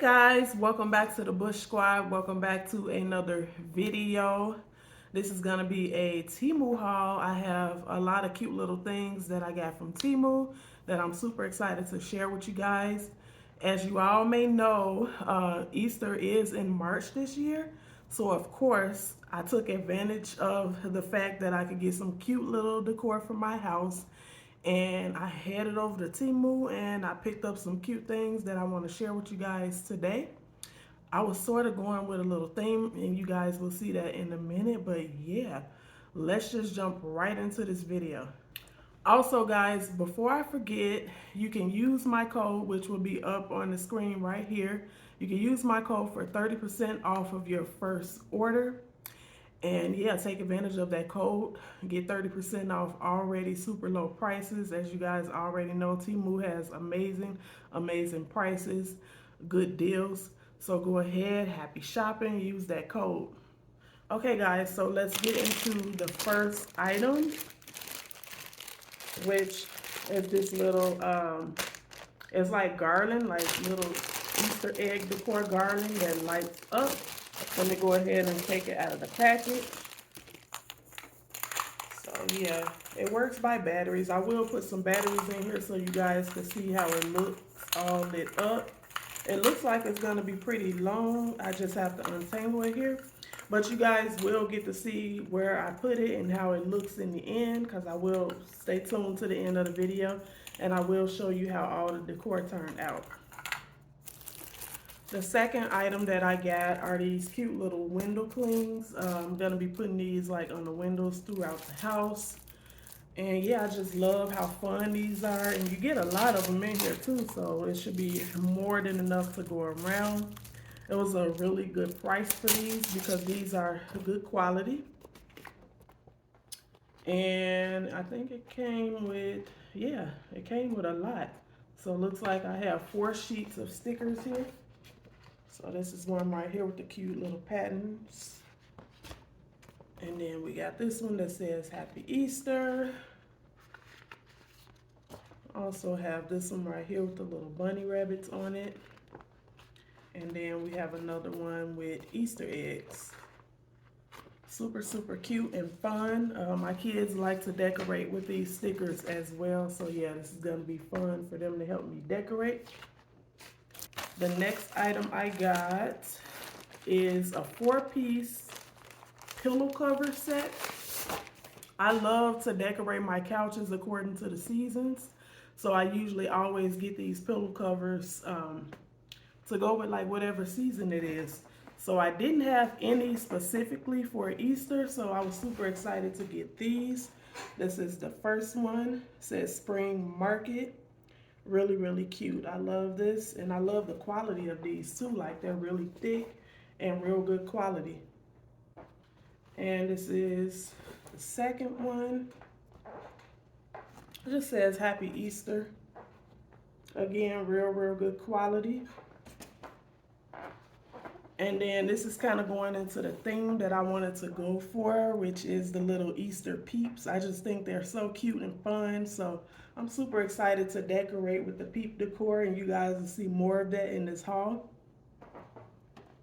Guys, welcome back to the Bush Squad. Welcome back to another video. This is gonna be a TEMU haul. I have a lot of cute little things that I got from TEMU that I'm super excited to share with you guys. As you all may know, Easter is in March this year. So of course, I took advantage of the fact that I could get some cute little decor for my house, and I headed over to TEMU and I picked up some cute things that I want to share with you guys today. I was sort of going with a little theme, and you guys will see that in a minute, but yeah, let's just jump right into this video. Also guys, before I forget, you can use my code, which will be up on the screen right here. You can use my code for 30% off of your first order. And yeah, take advantage of that code. Get 30% off already super low prices. As you guys already know, TEMU has amazing prices, good deals. So go ahead, happy shopping, use that code. Okay guys, so let's get into the first item, which is this little, it's like garland, like little Easter egg decor garland that lights up. Let me go ahead and take it out of the package. So yeah, it works by batteries. I will put some batteries in here so you guys can see how it looks all lit up. It looks like it's going to be pretty long. I just have to untangle it here. But you guys will get to see where I put it and how it looks in the end, because I will stay tuned to the end of the video and I will show you how all the decor turned out. The second item that I got are these cute little window clings. I'm going to be putting these like on the windows throughout the house. And yeah, I just love how fun these are. And you get a lot of them in here too, so it should be more than enough to go around. It was a really good price for these because these are good quality. And I think it came with, yeah, it came with a lot. So it looks like I have 4 sheets of stickers here. So this is one right here with the cute little patterns. And then we got this one that says Happy Easter. Also have this one right here with the little bunny rabbits on it. And then we have another one with Easter eggs. Super cute and fun. My kids like to decorate with these stickers as well. So yeah, this is gonna be fun for them to help me decorate. The next item I got is a 4-piece pillow cover set. I love to decorate my couches according to the seasons. So I usually always get these pillow covers to go with like whatever season it is. So I didn't have any specifically for Easter, so I was super excited to get these. This is the first one. It says Spring Market. Really cute. I love this, and I love the quality of these too. Like, they're really thick and real good quality. And this is the second one. It just says Happy Easter. Again, real good quality. And then this is kind of going into the theme that I wanted to go for, which is the little Easter Peeps. I just think they're so cute and fun. So I'm super excited to decorate with the Peep decor, and you guys will see more of that in this haul.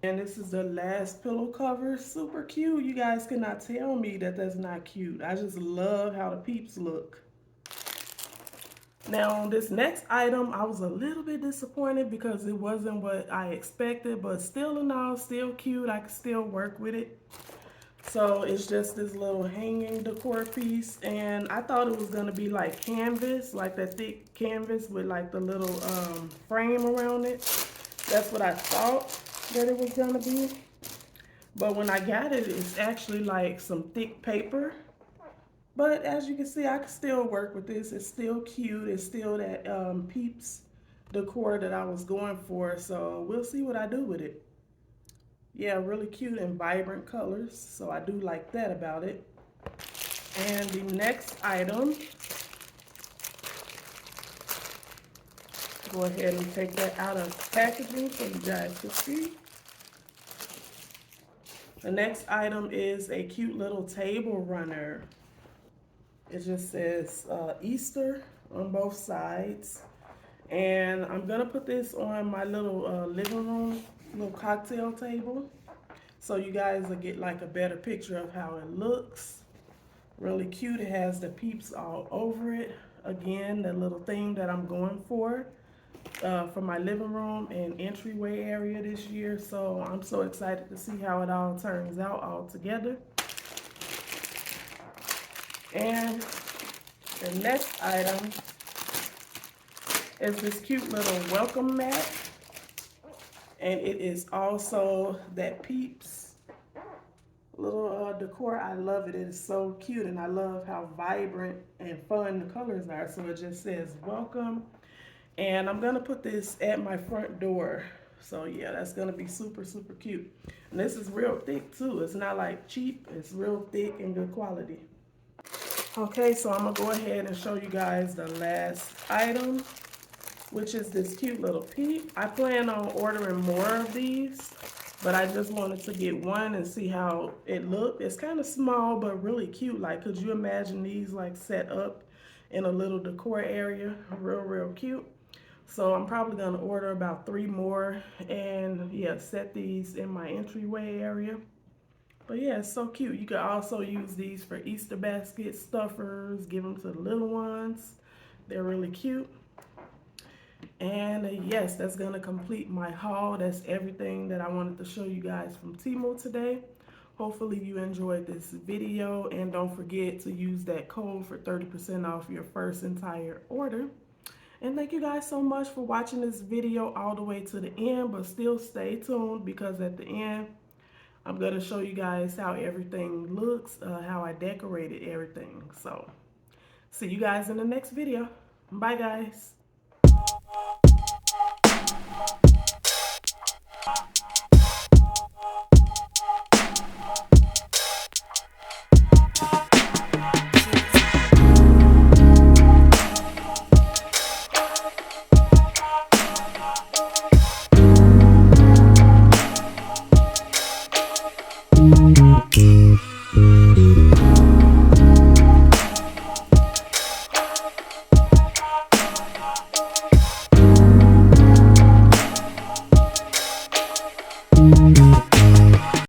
And this is the last pillow cover. Super cute. You guys cannot tell me that that's not cute. I just love how the Peeps look. Now on this next item, I was a little bit disappointed because it wasn't what I expected, but still in all, still cute. I can still work with it. So it's just this little hanging decor piece, and I thought it was gonna be like canvas, like that thick canvas with like the little frame around it. That's what I thought that it was gonna be. But when I got it, it's actually like some thick paper. But as you can see, I can still work with this. It's still cute. It's still that Peeps decor that I was going for. So we'll see what I do with it. Yeah, really cute and vibrant colors. So I do like that about it. And the next item, go ahead and take that out of packaging so you guys can see. The next item is a cute little table runner. It just says Easter on both sides. And I'm gonna put this on my little living room, little cocktail table, so you guys will get like a better picture of how it looks. Really cute. It has the Peeps all over it. Again, the little theme that I'm going for my living room and entryway area this year. So I'm so excited to see how it all turns out all together. And the next item is this cute little welcome mat. And it is also that Peeps little decor. I love it. It is so cute, and I love how vibrant and fun the colors are. So it just says welcome. And I'm gonna put this at my front door. So yeah, that's gonna be super, super cute. And this is real thick too. It's not like cheap, it's real thick and good quality. Okay, so I'm gonna go ahead and show you guys the last item, which is this cute little peep. I plan on ordering more of these, but I just wanted to get one and see how it looked. It's kind of small, but really cute. Like, could you imagine these like set up in a little decor area? Real, real cute. So I'm probably gonna order about 3 more and yeah, set these in my entryway area. But yeah, it's so cute. You can also use these for Easter baskets, stuffers, give them to the little ones. They're really cute. And yes, that's gonna complete my haul. That's everything that I wanted to show you guys from TEMU today. Hopefully you enjoyed this video, and don't forget to use that code for 30% off your first entire order. And thank you guys so much for watching this video all the way to the end, but still stay tuned, because at the end, I'm gonna show you guys how everything looks, how I decorated everything. So, see you guys in the next video. Bye guys. Okay.